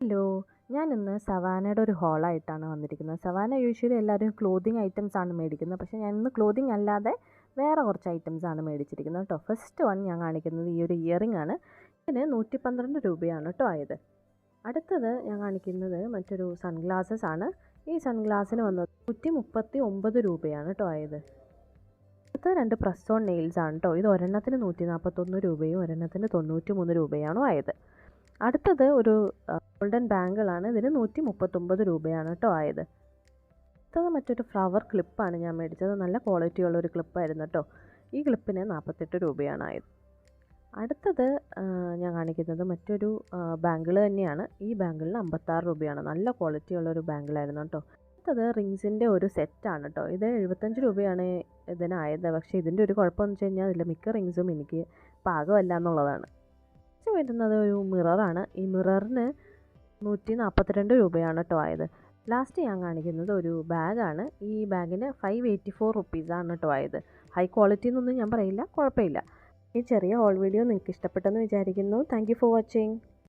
Hello, ഞാൻ ഇന്ന് സവാനയുടെ ഒരു ഹോളായിട്ടാണ് വന്നിരിക്കുന്നത്. സവാന യൂഷ്വലി എല്ലാവരും ക്ലോത്തിങ് ഐറ്റംസ് ആണ് മേടിക്കുന്നത്. പക്ഷേ ഞാൻ ഇന്ന് ക്ലോത്തിങ് അല്ലാതെ വേറെ കുറച്ച് ഐറ്റംസ് ആണ് മേടിച്ചിരിക്കുന്നത് കേട്ടോ. ഫസ്റ്റ് വൺ ഞാൻ കാണിക്കുന്നത് ഈ ഒരു ഇയറിംഗ് ആണ്. ഇതിന് 112 രൂപയാണ് കേട്ടോ ആയത്. അടുത്തത് ഞാൻ കാണിക്കുന്നത് മറ്റൊരു സൺഗ്ലാസസ് ആണ്. ഈ സൺഗ്ലാസിന് വന്നത് 139 രൂപയാണ് കേട്ടോ ആയത്. അടുത്ത രണ്ട് പ്രസ് ഓൺ നെയിൽസ് ആണ് കേട്ടോ. ഇത് ഒരെണ്ണത്തിന് 141 രൂപയും ഒരെണ്ണത്തിന് 93 രൂപയാണോ ആയത്. അടുത്തത് ഒരു ഗോൾഡൻ ബാങ്കിളാണ്. ഇതിന് 139 രൂപയാണ് കേട്ടോ ആയത്. അടുത്തത് മറ്റൊരു ഫ്ലവർ ക്ലിപ്പാണ് ഞാൻ മേടിച്ചത്. നല്ല ക്വാളിറ്റിയുള്ള ഒരു ക്ലിപ്പായിരുന്നു കേട്ടോ. ഈ ക്ലിപ്പിന് 48 രൂപയാണ് ആയത്. അടുത്തത് ഞാൻ കാണിക്കുന്നത് മറ്റൊരു ബാങ്കിൾ തന്നെയാണ്. ഈ ബാങ്കിളിന് 56 രൂപയാണ്. നല്ല ക്വാളിറ്റിയുള്ള ഒരു ബാങ്കിളായിരുന്നു കേട്ടോ. അടുത്തത് റിങ്സിൻ്റെ ഒരു സെറ്റാണ് കേട്ടോ. ഇത് 75 രൂപയാണ് ഇതിനായത്. പക്ഷേ ഇതിൻ്റെ ഒരു കുഴപ്പമെന്ന് വെച്ച് കഴിഞ്ഞാൽ ഇതിൽ മിക്ക റിങ്സും എനിക്ക് പാകമല്ല എന്നുള്ളതാണ്. വരുന്നത് ഒരു മിററാണ്. ഈ മിററിന് 142 രൂപയാണ് കേട്ടോ ആയത്. ലാസ്റ്റ് ഞാൻ കാണിക്കുന്നത് ഒരു ബാഗാണ്. ഈ ബാഗിന് 584 റുപ്പീസാണ് കേട്ടോ ആയത്. ഹൈ ക്വാളിറ്റി എന്നൊന്നും ഞാൻ പറയില്ല, കുഴപ്പമില്ല. ഈ ചെറിയ ഹോൾ വീഡിയോ നിങ്ങൾക്ക് ഇഷ്ടപ്പെട്ടെന്ന് വിചാരിക്കുന്നു. Thank you for watching.